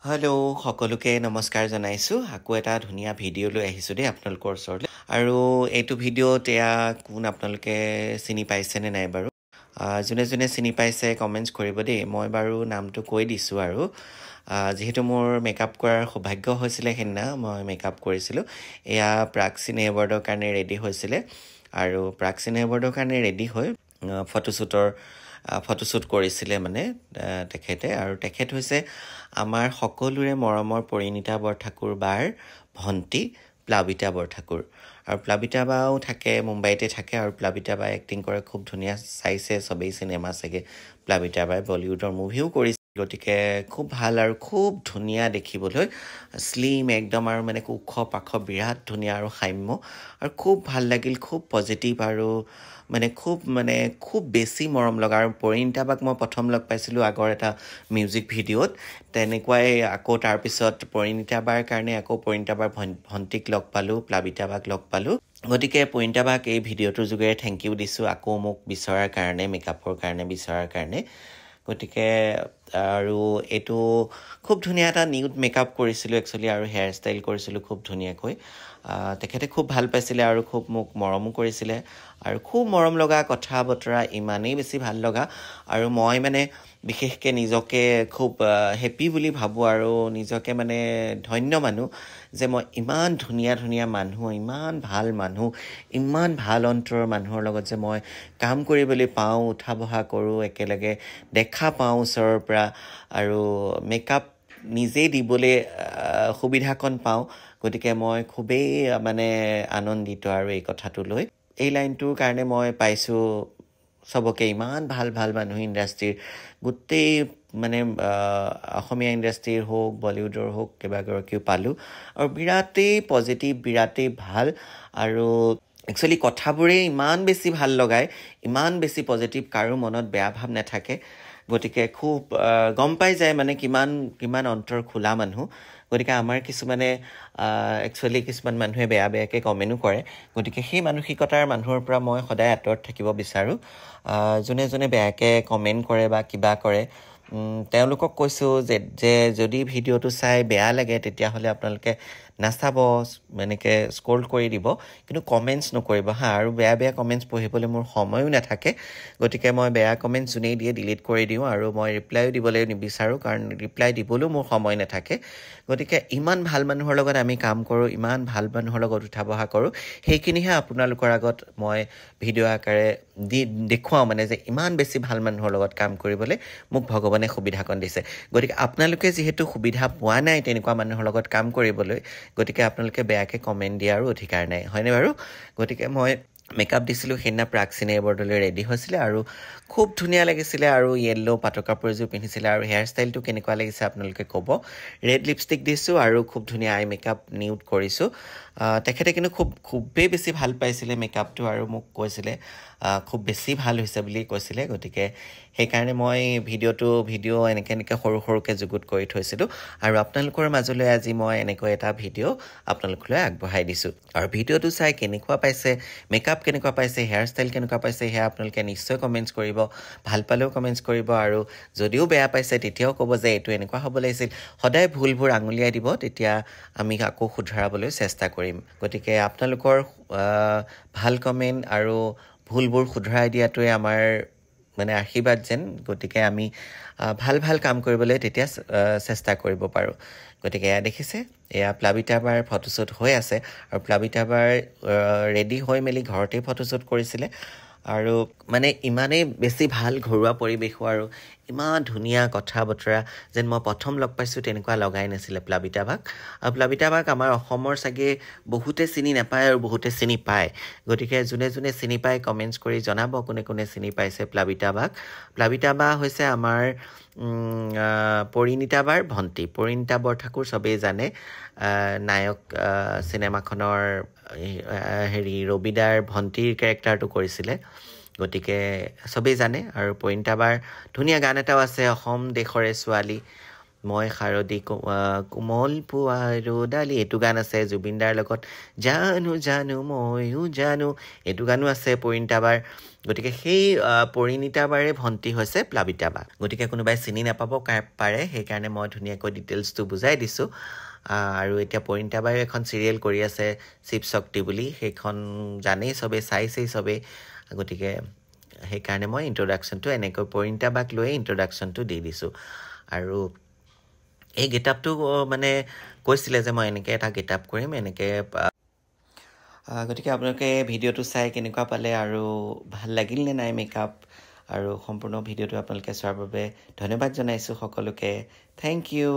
hello' সকলোকে নমস্কাৰ জনাইছোঁ আকৌ এটা ধুনীয়া ভিডিঅ' লৈ আহিছোঁ দেই আপোনালোকৰ ওচৰলৈ আৰু এইটো ভিডিঅ'ত কোন আপোনালোকে চিনি পাইছেনে নাই বাৰু যোনে যোনে চিনি পাইছে কমেণ্টছ কৰিব দেই মই বাৰু নামটো কৈ দিছোঁ আৰু যিহেতু মোৰ মেকআপ কৰাৰ সৌভাগ্য হৈছিলে সেইদিনা মই মেকআপ কৰিছিলোঁ এয়া প্ৰাক্সিন এৱাৰ্ডৰ কাৰণে ৰেডি হৈছিলে আৰু প্ৰাক্সিন এৱাৰ্ডৰ কাৰণে ৰেডি হৈ ফটোশ্বুট কৰিছিলে মানে তেখেতে আৰু তেখেত হৈছে আমাৰ সকলোৰে মৰমৰ পৰিণীতা বৰঠাকুৰ বাৰ ভণ্টি প্লাবিতা বৰঠাকুৰ আৰু প্লাবিতা বাও থাকে মুম্বাইতে থাকে আৰু প্লাবিতা বাই এক্টিং কৰে খুব ধুনীয়া চাইছে সবেই চিনেমা চাগে প্লাবিতা বাই বলিউডৰ মুভিও কৰিছে গতিকে খুব ভাল আৰু খুব ধুনীয়া দেখিবলৈ স্লিম একদম আৰু মানে ওখ পাখ বিৰাট ধুনীয়া আৰু সাম্য আৰু খুব ভাল লাগিল খুব পজিটিভ আৰু খুব বেছি মৰম লগা আৰু পৰিণীতা বাক মই প্ৰথম লগ পাইছিলোঁ আগৰ এটা মিউজিক ভিডিঅ'ত তেনেকুৱাই আকৌ তাৰপিছত পৰিণীতা বাৰ কাৰণে আকৌ পৰিণীতা বাৰ ভণ্টিক লগ পালোঁ প্লাবিতা বাক লগ পালোঁ গতিকে পৰিণীতা বাক এই ভিডিঅ'টোৰ যোগেৰে থেংক ইউ দিছোঁ আকৌ মোক বিচৰাৰ কাৰণে মেকআপৰ কাৰণে বিচৰাৰ কাৰণে গতিকে আৰু এইটো খুব ধুনীয়া এটা নিউড মেকআপ কৰিছিলোঁ একচুৱেলি আৰু হেয়াৰ ষ্টাইল কৰিছিলোঁ খুব ধুনীয়াকৈ তেখেতে খুব ভাল পাইছিলে আৰু খুব মোক মৰমো কৰিছিলে আৰু খুব মৰম লগা কথা বতৰা ইমানেই বেছি ভাল লগা আৰু মই মানে বিশেষকৈ নিজকে খুব হেপী বুলি ভাবোঁ আৰু নিজকে মানে ধন্য মানুহ যে মই ইমান ধুনীয়া ধুনীয়া মানুহ ইমান ভাল অন্তৰৰ মানুহৰ লগত যে মই কাম কৰিবলৈ পাওঁ উঠা বহা কৰোঁ একেলগে দেখা পাওঁ ওচৰৰ পৰা আৰু মেকআপ নিজেই দিবলৈ সুবিধাকণ পাওঁ গতিকে মই খুবেই মানে আনন্দিত আৰু এই কথাটো লৈ এই লাইনটোৰ কাৰণে মই পাইছোঁ সবকে ইমান ভাল মানুহ ইণ্ডাষ্ট্ৰীৰ গোটেই মানে অসমীয়া ইণ্ডাষ্ট্ৰীৰ হওক বলিউডৰ হওক কেইবাগৰাকীও পালোঁ আৰু বিৰাটেই পজিটিভ বিৰাটেই ভাল আৰু একচুৱেলি কথাবোৰেই ইমান বেছি ভাল লগায় ইমান বেছি পজিটিভ কাৰো মনত বেয়া ভাৱ নাথাকে গতিকে খুব গম পাই যায় মানে কিমান অন্তৰ খোলা মানুহ গতিকে আমাৰ কিছুমানে একচুৱেলি কিছুমান মানুহে বেয়াকৈ কমেণ্টো কৰে গতিকে সেই মানসিকতাৰ মানুহৰ পৰা মই সদায় আঁতৰত থাকিব বিচাৰোঁ যোনে যোনে বেয়াকৈ কমেণ্ট কৰে বা কিবা কৰে তেওঁলোকক কৈছোঁ যে যদি ভিডিঅ'টো চাই বেয়া লাগে তেতিয়াহ'লে আপোনালোকে নাচাব এনেকৈ স্ক্ৰল কৰি দিব কিন্তু কমেণ্টছ নকৰিব আৰু বেয়া কমেণ্টছ পঢ়িবলৈ মোৰ সময়ো নাথাকে গতিকে মই বেয়া কমেণ্টছ যোনেই দিয়ে ডিলিট কৰি দিওঁ আৰু মই ৰিপ্লাইও দিবলৈ নিবিচাৰোঁ কাৰণ ৰিপ্লাই দিবলৈও মোৰ সময় নাথাকে গতিকে ইমান ভাল মানুহৰ লগত আমি কাম কৰোঁ ইমান ভাল মানুহৰ লগত উঠা বহা কৰোঁ সেইখিনিহে আপোনালোকৰ আগত মই ভিডিঅ' আকাৰে দেখুৱাওঁ মানে যে ইমান বেছি ভাল মানুহৰ লগত কাম কৰিবলৈ মোক ভগৱানে সুবিধাকণ দিছে গতিকে আপোনালোকে যিহেতু সুবিধা পোৱা নাই তেনেকুৱা মানুহৰ লগত কাম কৰিবলৈ গতিকে আপোনালোকে বেয়াকৈ কমেণ্ট দিয়াৰো অধিকাৰ নাই হয়নে বাৰু গতিকে মই মেকআপ দিছিলোঁ সেইদিনা প্ৰাক্সিন এৱাৰ্ডলৈ ৰেডি হৈছিলে আৰু খুব ধুনীয়া লাগিছিলে আৰু য়েল্ল' পাটৰ কাপোৰ এযোৰ পিন্ধিছিলে আৰু হেয়াৰ ষ্টাইলটো কেনেকুৱা লাগিছে আপোনালোকে ক'ব ৰেড লিপষ্টিক দিছোঁ আৰু খুব ধুনীয়া আই মেকআপ নিউড কৰিছোঁ তেখেতে কিন্তু খুবেই বেছি ভাল পাইছিলে মেকআপটো আৰু মোক কৈছিলে খুব বেছি ভাল হৈছে বুলি কৈছিলে গতিকে সেইকাৰণে মই ভিডিঅ' এনেকৈ সৰুকৈ যুগুত কৰি থৈছিলোঁ আৰু আপোনালোকৰ মাজলৈ আজি মই এনেকৈ এটা ভিডিঅ' আপোনালোকলৈ আগবঢ়াই দিছোঁ আৰু ভিডিঅ'টো চাই কেনেকুৱা পাইছে মেকআপ কেনেকুৱা পাইছে হেয়াৰ ষ্টাইল কেনেকুৱা পাইছে সেয়া আপোনালোকে নিশ্চয় কমেণ্টছ কৰিব ভাল পালেও কমেণ্টছ কৰিব আৰু যদিও বেয়া পাইছে তেতিয়াও ক'ব যে এইটো এনেকুৱা হ'ব লাগিছিল সদায় ভুলবোৰ আঙুলিয়াই দিব তেতিয়া আমি আকৌ শুধৰাবলৈ চেষ্টা কৰিম গতিকে আপোনালোকৰ ভাল কমেণ্ট আৰু ভুলবোৰ শুধৰাই দিয়াটোৱে আমাৰ মানে আশীৰ্বাদ যেন গতিকে আমি ভাল কাম কৰিবলৈ তেতিয়া চেষ্টা কৰিব পাৰোঁ গতিকে এয়া দেখিছে এয়া প্লাবিতা বাৰ ফটোশ্বুট হৈ আছে আৰু প্লাবিতা বাৰ ৰেডি হৈ মেলি ঘৰতেই ফটোশ্বুট কৰিছিলে আৰু মানে ইমানেই বেছি ভাল ঘৰুৱা পৰিৱেশো আৰু ইমান ধুনীয়া কথা বতৰা যেন মই প্ৰথম লগ পাইছোঁ তেনেকুৱা লগাই নাছিলে প্লাবিতা বাক আৰু প্লাবিতা বাক আমাৰ অসমৰ চাগে বহুতে চিনি নাপায় আৰু বহুতে চিনি পায় গতিকে যোনে চিনি পায় কমেণ্টছ কৰি জনাব কোনে চিনি পাইছে প্লাবিতা বা হৈছে আমাৰ পৰিণীতা বাৰ ভণ্টি পৰিণীতা বৰঠাকুৰ চবেই জানে নায়ক চিনেমাখনৰ ৰবিদাৰ ভণ্টিৰ কেৰেক্টাৰটো কৰিছিলে গতিকে চবেই জানে আৰু পৰিণীতা বাৰ ধুনীয়া গান এটাও আছে অসম দেশৰে ছোৱালী মই শাৰদী কোমল পুৱাৰ ৰ'দালি এইটো গান আছে জুবিন দাৰ লগত জানো জানো ময়ো জানো এইটো গানো আছে পৰিণীতা বাৰ গতিকে সেই পৰিণীতা বাৰে ভণ্টি হৈছে প্লাবিতা বা গতিকে কোনোবাই চিনি নাপাব পাৰে সেইকাৰণে মই ধুনীয়াকৈ ডিটেইলছটো বুজাই দিছোঁ আৰু এতিয়া পৰিণীতা বায়ো এখন চিৰিয়েল কৰি আছে শিৱ শক্তি বুলি সেইখন জানেই চবেই চাইছেই চবেই গতিকে সেইকাৰণে মই ইন্ট্ৰডাকশ্যনটো এনেকৈ পৰিণীতা বাক লৈ ইন্ট্ৰডাকশ্যনটো দি দিছোঁ আৰু এই গেটআপটো মানে কৈছিলে যে মই এনেকৈ এটা গেটআপ কৰিম এনেকৈ গতিকে আপোনালোকে ভিডিঅ'টো চাই কেনেকুৱা পালে আৰু ভাল লাগিল নে নাই মেকআপ আৰু সম্পূৰ্ণ ভিডিঅ'টো আপোনালোকে চোৱাৰ বাবে ধন্যবাদ জনাইছোঁ সকলোকে থেংক ইউ